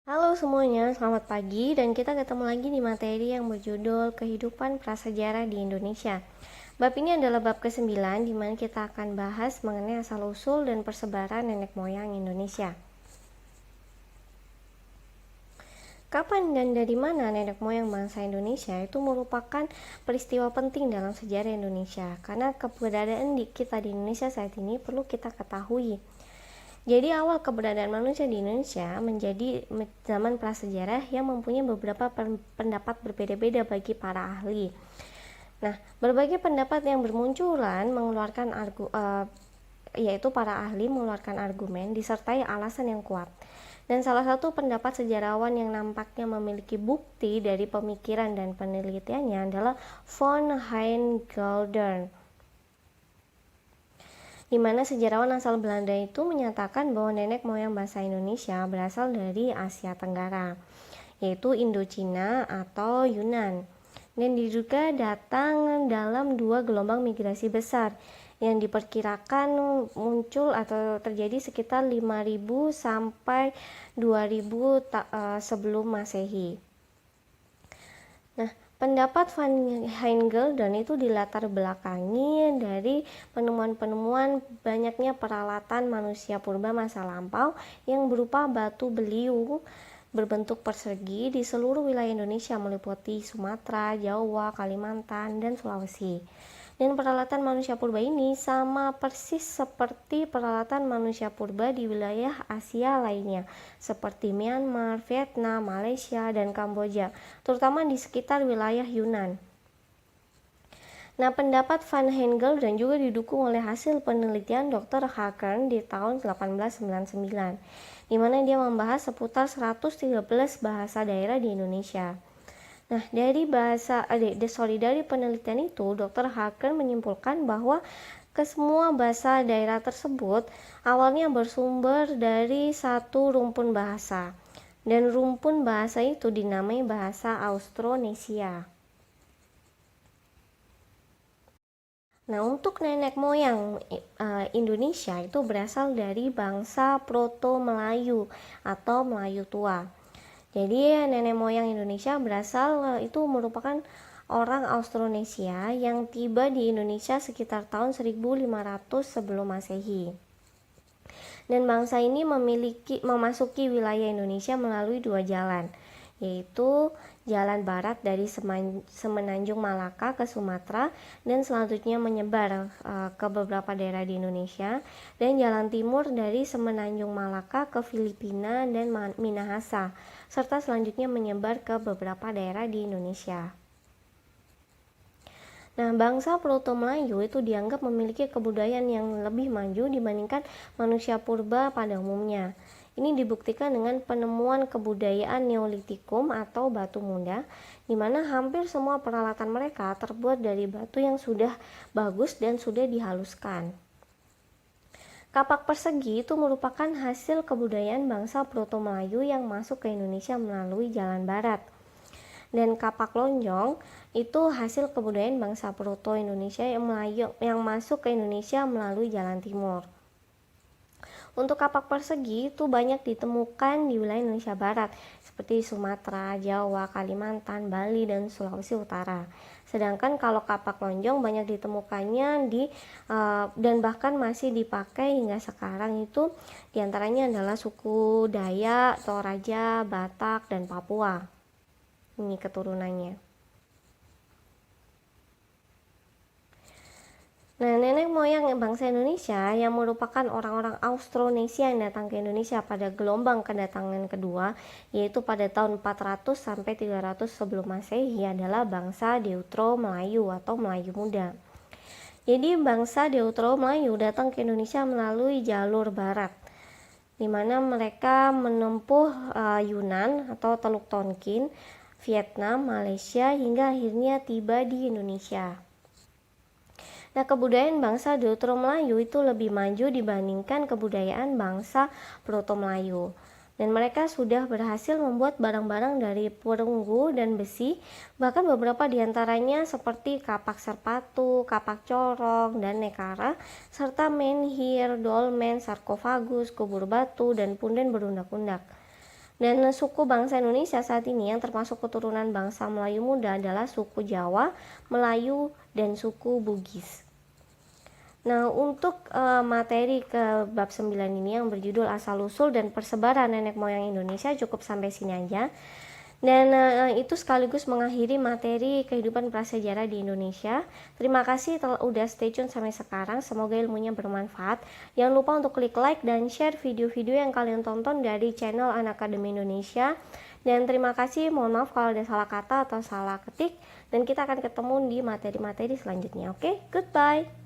Halo semuanya, selamat pagi dan kita ketemu lagi di materi yang berjudul Kehidupan Prasejarah di Indonesia. Bab ini adalah bab ke-9 di mana kita akan bahas mengenai asal-usul dan persebaran nenek moyang Indonesia. Kapan dan dari mana nenek moyang bangsa Indonesia itu merupakan peristiwa penting dalam sejarah Indonesia, karena keberadaan kita di Indonesia saat ini perlu kita ketahui. Jadi awal keberadaan manusia di Indonesia menjadi zaman prasejarah yang mempunyai beberapa pendapat berbeda-beda bagi para ahli. Nah, berbagai pendapat yang bermunculan mengeluarkan yaitu para ahli mengeluarkan argumen disertai alasan yang kuat. Dan salah satu pendapat sejarawan yang nampaknya memiliki bukti dari pemikiran dan penelitiannya adalah von Heijngeldern, di mana sejarawan asal Belanda itu menyatakan bahwa nenek moyang bangsa Indonesia berasal dari Asia Tenggara, yaitu Indochina atau Yunan, dan diduga datang dalam dua gelombang migrasi besar yang diperkirakan muncul atau terjadi sekitar 5.000 sampai 2.000 sebelum Masehi. Nah, pendapat Van Heijngeldern itu dilatar belakangi dari penemuan-penemuan banyaknya peralatan manusia purba masa lampau yang berupa batu beliung berbentuk persegi di seluruh wilayah Indonesia meliputi Sumatera, Jawa, Kalimantan, dan Sulawesi. Dan peralatan manusia purba ini sama persis seperti peralatan manusia purba di wilayah Asia lainnya, seperti Myanmar, Vietnam, Malaysia, dan Kamboja, terutama di sekitar wilayah Yunan. Nah, pendapat Van Heijngeldern juga didukung oleh hasil penelitian Dr. Hakern di tahun 1899, di mana dia membahas seputar 113 bahasa daerah di Indonesia. Nah, dari penelitian itu, Dr. Hakern menyimpulkan bahwa kesemua bahasa daerah tersebut awalnya bersumber dari satu rumpun bahasa, dan rumpun bahasa itu dinamai bahasa Austronesia. Nah, untuk nenek moyang Indonesia itu berasal dari bangsa Proto-Melayu atau Melayu tua. Jadi nenek moyang Indonesia berasal itu merupakan orang Austronesia yang tiba di Indonesia sekitar tahun 1500 sebelum Masehi. Dan bangsa ini memasuki wilayah Indonesia melalui dua jalan, yaitu jalan barat dari Semenanjung Malaka ke Sumatera dan selanjutnya menyebar ke beberapa daerah di Indonesia, dan jalan timur dari Semenanjung Malaka ke Filipina dan Minahasa, serta selanjutnya menyebar ke beberapa daerah di Indonesia. Nah, bangsa Proto-Melayu itu dianggap memiliki kebudayaan yang lebih maju dibandingkan manusia purba pada umumnya. Ini dibuktikan dengan penemuan kebudayaan Neolitikum atau batu muda, di mana hampir semua peralatan mereka terbuat dari batu yang sudah bagus dan sudah dihaluskan. Kapak persegi itu merupakan hasil kebudayaan bangsa Proto-Melayu yang masuk ke Indonesia melalui jalan barat. Dan kapak lonjong itu hasil kebudayaan bangsa Proto Indonesia yang masuk ke Indonesia melalui jalan timur. Untuk kapak persegi itu banyak ditemukan di wilayah Indonesia Barat seperti Sumatera, Jawa, Kalimantan, Bali, dan Sulawesi Utara. Sedangkan kalau kapak lonjong banyak ditemukannya dan bahkan masih dipakai hingga sekarang itu diantaranya adalah suku Dayak, Toraja, Batak, dan Papua. Ini keturunannya. Nah, nenek moyang bangsa Indonesia yang merupakan orang-orang Austronesia yang datang ke Indonesia pada gelombang kedatangan kedua, yaitu pada tahun 400 sampai 300 sebelum Masehi, adalah bangsa Deutero Melayu atau Melayu Muda. Jadi bangsa Deutero Melayu datang ke Indonesia melalui jalur barat, di mana mereka menempuh Yunan atau Teluk Tonkin, Vietnam, Malaysia, hingga akhirnya tiba di Indonesia. Nah, kebudayaan bangsa Deutero Melayu itu lebih maju dibandingkan kebudayaan bangsa Proto Melayu. Dan mereka sudah berhasil membuat barang-barang dari perunggu dan besi, bahkan beberapa diantaranya seperti kapak serpatu, kapak corong, dan nekara, serta menhir, dolmen, sarkofagus, kubur batu, dan punden berundak-undak. Dan suku bangsa Indonesia saat ini yang termasuk keturunan bangsa Melayu muda adalah suku Jawa, Melayu, dan suku Bugis. Nah, untuk materi ke bab 9 ini yang berjudul asal-usul dan persebaran nenek moyang Indonesia cukup sampai sini aja. Dan itu sekaligus mengakhiri materi kehidupan prasejarah di Indonesia. Terima kasih udah stay tune sampai sekarang. Semoga ilmunya bermanfaat. Jangan lupa untuk klik like dan share video-video yang kalian tonton dari channel Unacademy Indonesia. Dan terima kasih, mohon maaf kalau ada salah kata atau salah ketik. Dan kita akan ketemu di materi-materi selanjutnya. Oke, goodbye.